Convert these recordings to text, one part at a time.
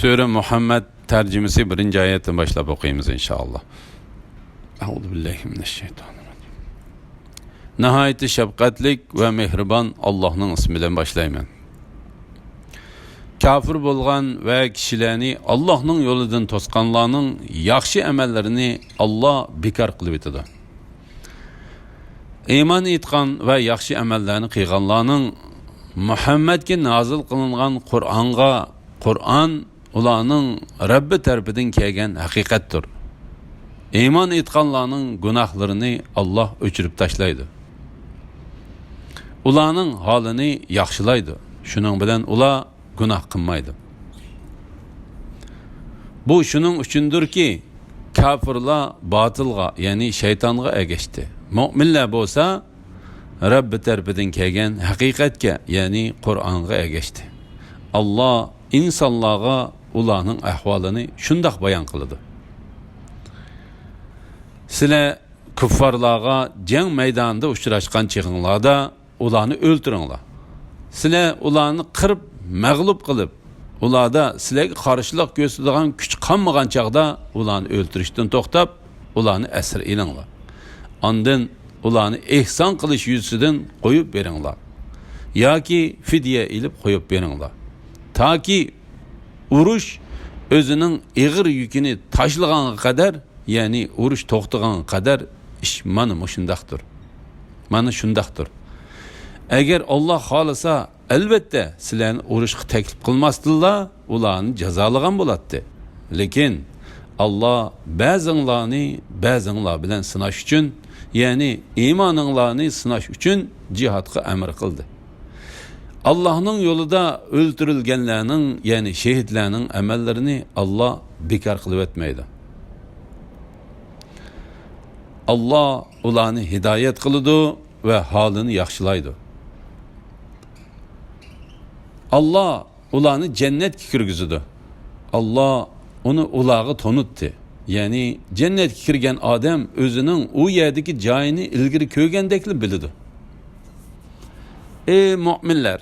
Sure Muhammed tercümesi 1. ayetten başlap okuyayımız inşallah. Euzubillahimineşşeytanirracim. Nihayeti şefkatlik ve mehriban Allah'ın ismiyle başlayman. Kafir bolgan ve kişilerini Allah'ın yoludan toskanlarının yaxşı emellerini Allah bekar kılıp etidi. İman etkan ve yaxşı emellerini kıyganlarının Muhammed'e nazil kılıngan Kur'an ularning Rabbi tarafidan kelgan haqiqatdir. İman etganlarning gunohlarini Allah o'chirib tashlaydi. Ularning holini yaxshilaydi. Shuning bilan ular gunoh qilmaydi. Bu shuning uchundirki, kafirlar botilga, ya'ni shaytonga ergashdi. Mu'minlar bo'lsa, Rabbi tarafidan kelgan haqiqatga, ya'ni Qur'onga ergashdi. Allah insonlarga ularning ahvolini shundoq bayon qiladi. Sizlar kuffarlarga jang maydonida uchrashgan chig'inglarda ularni o'ltiringlar. Sizlar ularni qirib, mag'lub qilib, ularda sizlarga qarshilik ko'rsatadigan kuch qolmagan chaqda ularni o'ltirishdan to'xtab, ularni asir elinglar. Ondan ularni ehson qilish yuzidan qo'yib beringlar. yoki fidya ilib qo'yib beringlar. Taki urush o'zining ig'ir yukini tashlagan qadar, ya'ni urush to'xtagan qadar ish mana shundaqdir. Mana shundaqdir. Agar Alloh xolasa, albatta sizlarni urushga taklif qilmasdinglar, ularni jazolagan bo'ladi. Lekin Alloh ba'zinglar bilan sinash uchun, ya'ni iymoninglarni sinash uchun jihodga amr qildi. Allah'ın yolunda öldürülgenlerinin, yani şehitlerinin emellerini Allah bekar kılıp etmeydi. Allah ularını hidayet kılıdı ve halini yaxşılaydı. Allah ularını cennet kirgizdi. Allah onu ulağı tanıttı. Yani cennet kirgen adam özünün o yerdeki cayını ilgiri kögendekli bildi. Ey müminler!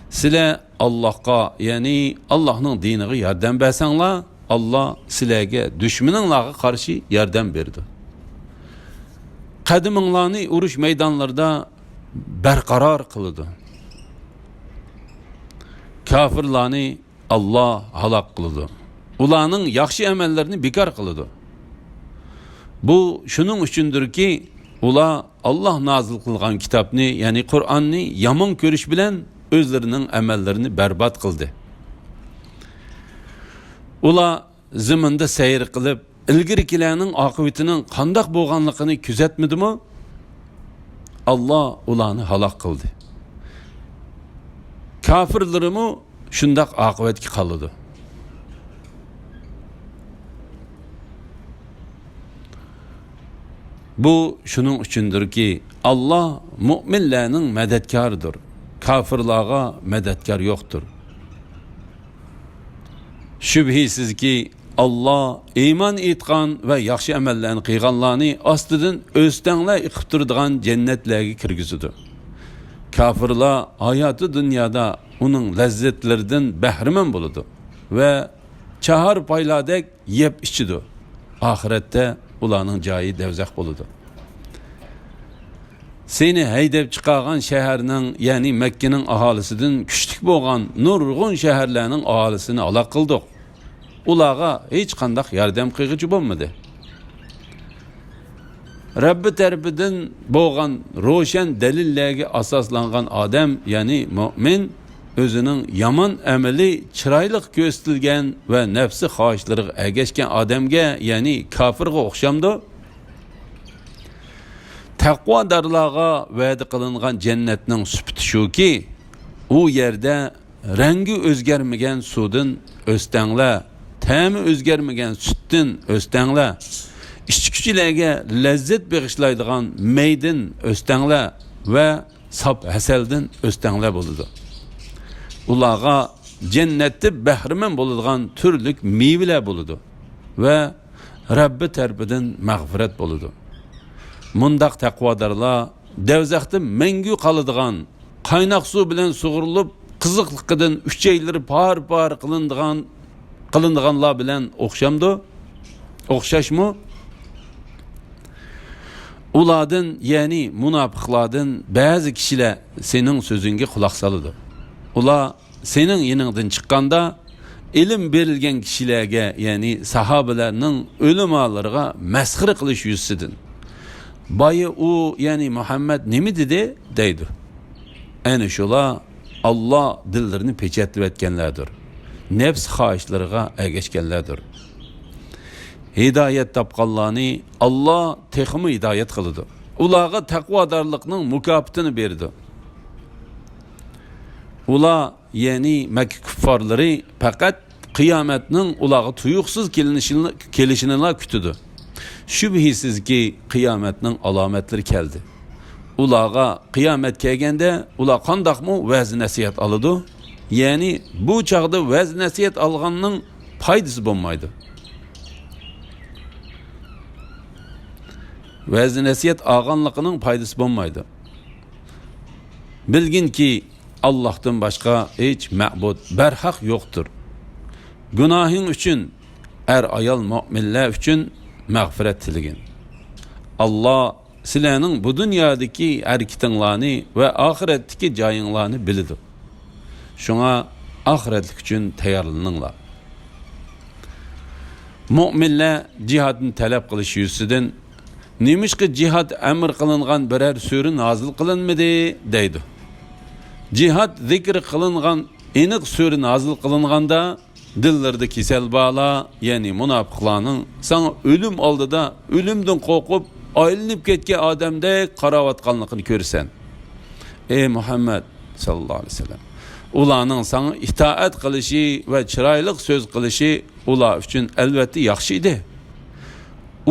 Sizler Allah'a, yani Allah'ın dinine yardım bersenler, Allah sizlerge düşmanınlarga karşı yardım berdi. Kadiminglarni urush meydanlarda berqarar kıldı. Kafirlarni Allah halak kıldı. Ularning yaxshi amellerini bekar kıldı. Bu şunun üçündür ki, ular Allah nazil kılgan kitapni, yani Kur'an'ni yomon ko'rish bilan özlerinin emellerini berbat kıldı. Ular ziminde seyir kılıp, ilgirikilerinin akıbetinin qandaq bo'lganligini küzetmedi mi? Allah ularni halak kıldı. Kafirlerimi şundaq akıbetki kalıdı. Bu şunun üçündür ki, Allah müminlerinin medetkarıdır. Kafirlarga medetkar yoktur. Şübhisiz ki Allah iman etgan ve yaxshi amellerini qilganlarni ostidan o'stanlar iqib turadigan jannatlarga kirgizadi. Kafirlar hayoti dunyoda uning lazzatlaridan bahramand bo'ladi ve chahar payladek yeb ichidi. Oxiratda ularning joyi devzaq bo'ladi. Seni haydab chiqargan shaharning, ya'ni Makkaning aholisidan kuchlik bo'lgan nurg'un shaharlarning aholisini aloq qildik. Ularga hech qanday yordam qilg'ichi bo'lmadi. Rabbi tarafidan bo'lgan ro'shan dalillarga asoslangan odam, ya'ni mu'min, o'zining yomon amali chiroyli ko'rsatilgan va nafsi xohishlariga ergashgan odamga, ya'ni kofirga o'xshamdi. Taqvodorlarga va'da qilingan jannatning sifati shuki, u yerda rangi o'zgarmagan suvdan o'stanglar, ta'mi o'zgarmagan sutdan o'stanglar, ichkichilarga lazzat bag'ishlaydigan maydan o'stanglar va sop hasaldan o'stanglar bo'ladi. Ularga jannatda bahramand bo'ladigan turli mevalar bo'ladi va Rabbi tarafidan mag'firat bo'ladi. Mundaq taqvodorlar devzaqda mangu qoladigan, qaynoq suv bilan sug'urilib, qiziqligidan uchaylar par-par qilinadigan qılınğanlar bilan o'xshamdi? O'xshashmi? Ulardan, ya'ni munofiqlardan ba'zi kishilar sening so'zingga quloq soladi. Ular sening yiningdan chiqqanda ilm berilgan kishilarga, ya'ni sahobalarning o'limalariga masxira qilish yuzidan. Boyi u, ya'ni Muhammad nima dedi deydi. Ana shular Allah dillerini pechatlab etganlardir. Nefs xohishlariga ergashganlardir. Hidayet tapqanlarni Allah texmi hidayet qiladi. Ularga taqvodorlikning mukofotini berdi. Ular, ya'ni Makka kuffarlari faqat qiyomatning ularga tuyuqsiz kelishini kutdi. Shubhisizki qiyomatning alomatlari keldi. Ularga qiyomat kelganda ular qandoqmi va'z nasihat oladi? Ya'ni bu chaqda va'z nasihat olganning foydasi bo'lmaydi. Va'z nasihat olganligining foydasi bo'lmaydi. Bilginki Allohdan boshqa hech ma'bud barhaq yo'qdir. Gunohing uchun ayol mu'minlar uchun mag'firat tiligin. Allah sizlarning bu dunyodagi harakatinglarni va oxiratdagi joyinglarni biladi. Shunga oxiratlik uchun tayyorlaninglar. Mu'minlar jihadni talab qilish yuzidan nemishqi jihad amr qilingan biror sura nozil qilinmadi deydi. Jihad zikr qilingan aniq sura nozil qilinganda dillarda kesel bağla, ya'ni munofiqlarning sana o'lim oldida o'limdan qo'rqib aylanib ketgan odamdek qarawatganligini ko'rsan. Ey Muhammad sallallohu alayhi vasallam, ularning sana itoat qilishi va chiroyli so'z qilishi ular uchun albatta yaxshi edi.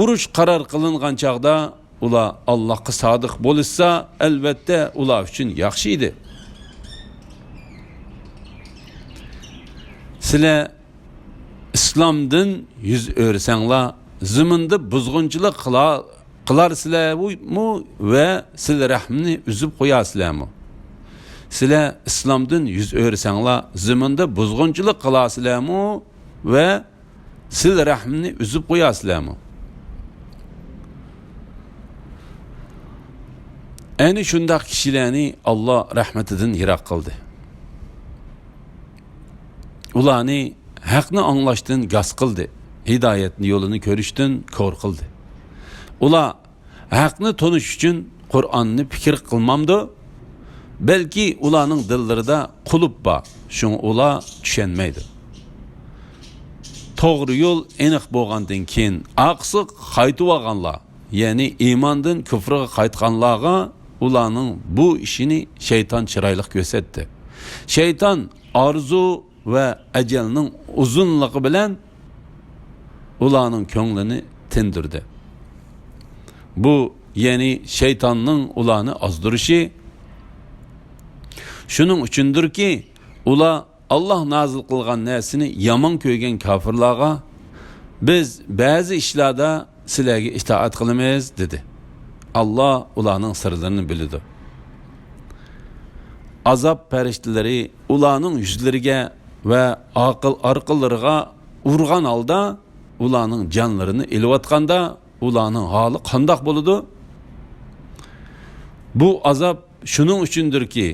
Urush qaror qilingan chaqda ular Allohga sodiq bo'lsa, albatta ular uchun yaxshi edi. Sizlar islomdan yuz o'rsanglar, ziminda buzg'unchilik qilarsizlarmi va sil rahmni uzib qo'yasizlarmi? Sizlar islomdan yuz o'rsanglar, ziminda buzg'unchilik qilasizlarmi va sil rahmni uzib qo'yasizlarmi? Ayni shunday kishilarni Alloh rahmatidan yiroq qildi. Ularni haqni anglashdan gaz qildi. Hidoyatning yo'lini ko'rishdan ko'r qildi. Ular haqni tonish uchun Qur'onni fikr qilmamdi. Balki ularning dillarida qulub bor. Shuni ular tushunmaydi. To'g'ri yo'l aniq bo'lgandan keyin aqsi qaytib olganlar, ya'ni iymondan kufrga qaytganlarga ularning bu ishini shayton chiroyli ko'rsatdi. Shayton orzu ve ajalning uzunluğu bilen ularning ko'nglini tindirdi. Bu, ya'ni shaytonning ularni ozdirishi. Shuning uchundirki, ular Allah nazil qilgan narsani yomon ko'rgan kofirlarga biz ba'zi ishlarda sizlarga itoat qilamiz dedi. Allah ularning sirlarini biladi. Azab farishtalari ularning yuzlariga ve aql arqillariga urgan holda ularning jonlarini eliyotganda ularning holi qandoq bo'ladi? Bu azab shuning uchundirki,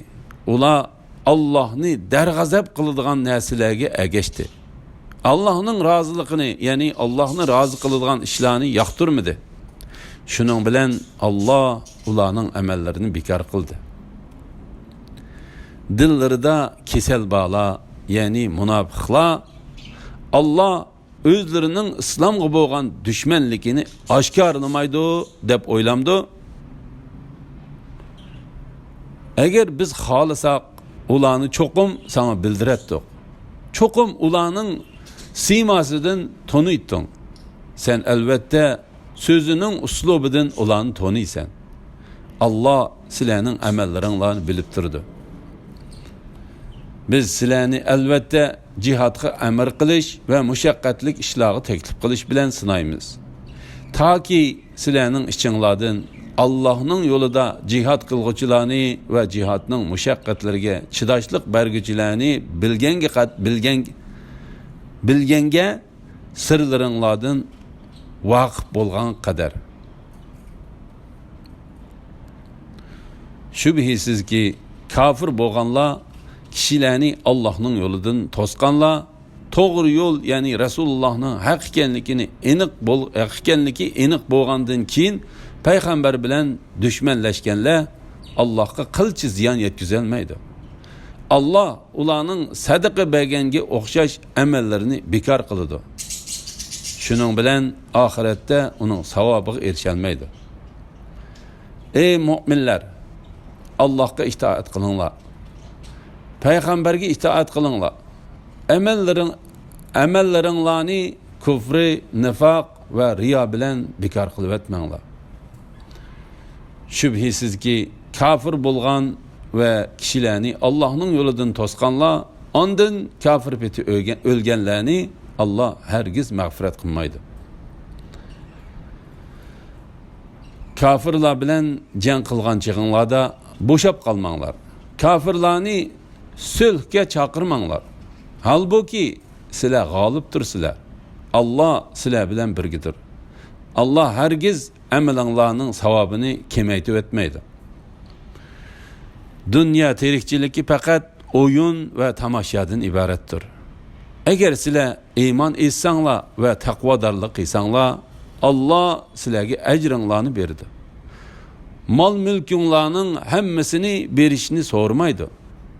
ular Allohni darg'azab qiladigan narsalarga ergashdi. Allohning roziligini, ya'ni Allohni rozi qiladigan ishlarni yoqtirmadi. Shuning bilan Alloh ularning amallarini bekor qildi. Dillarida kesel bağla, ya'ni munofiqlar Allah o'zlarining islomga bo'lgan dushmanligini oshkorlamaydi deb o'ylamdi. Agar biz xohlasak, ularni cho'qim sana bildiratdik. Cho'qim ularning siymasidan taniysan. Sen albatta so'zining uslubidan ularni taniysan. Allah sizlarning amallaringlarni bilib turdi. Biz sizlarni albatta jihadga amr qilish va mushaqqatlik ishlarga taklif qilish bilan sinaymiz. Taki sizlarning ichinglardan Allohning yo'lida jihad qilguvchilarni va jihadning mushaqqatlariga chidashlik berguvchilarni bilgenge sirlaringlardan vaqif bo'lgan qadar. Şübhisizki kafir bo'lganlar kishilarni Allohning yo'lidan to'sqanlar, to'g'ri yo'l, ya'ni Rasulullohning haq ekanligini aniq bo'lgandan keyin payg'ambar bilan dushmanlashganlar Allohga qilchi ziyon yetkazolmaydi. Allah ularning sadaqa berganga o'xshash amallarini bekor qiladi. Shuning bilan oxiratda uning savobiga erisholmaydi. Ey mu'minlar, Allohga itoat qilinglar. Payg'ambarga itoat qilinglar. Amallaringlarni kufri, nifoq va riyo bilan bekor qilib etmanglar. Şübhisizki kafir bo'lgan ve kishilarni Allohning yo'lidan to'sqanlar, ondan kafir peti o'lganlarni Allah hergiz mağfiret qilmaydi. Kafirlar bilan jang qilgan chig'inglarda bo'shab qolmanglar. Kafirlarni sulhga chaqirmanglar. Halbuki sizlar g'olib tursizlar. Allah sizlar bilan birgidir. Allah hergiz amalinglarning savobini kemaytib etmaydi. Dünya tirikçiligi faqat o'yin va tomoshadan iboratdir. Agar sizlar iymon etsanglar va taqvodorlik qilsanglar, Allah sizlarga ajringlarni berdi. Mol mulkinglarning hammasini berishni so'ramaydi.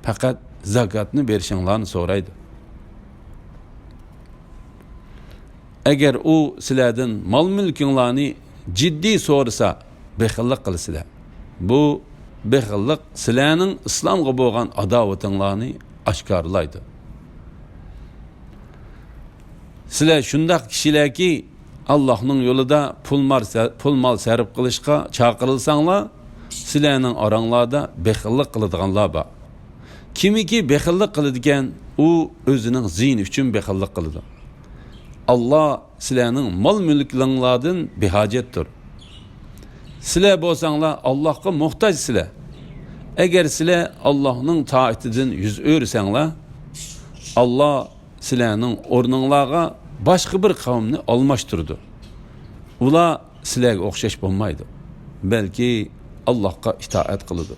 Faqat zakatni berishinglarni so'raydi. Agar u sizlardan mol mulkinglarni jiddiy so'rasa, bexillik qilsizlar. Bu bexillik sizlarning islomga bo'lgan adovatinglarni oshkorlaydi. Sizlar shundaq kishilarki Allohning yo'lida pul mol sarf qilishga chaqirilsanglar, sizlarning oranglarda bexillik qiladiganlar bor. Kimiki bexillik qiladigan, u o'zining ziyni uchun bexillik qiladi. Allah sizlarning mol mulklaringlardan behojatdir. Sizlar bo'lsanglar Allohga muhtojsizlar. Agar sizlar Allohning toatidan yuz o'rsanglar, Allah sizlarning o'rninglarga boshqa bir qavmni almashtirdi. Ular sizlarga o'xshash bo'lmaydi, balki Allohga itoat qiladi.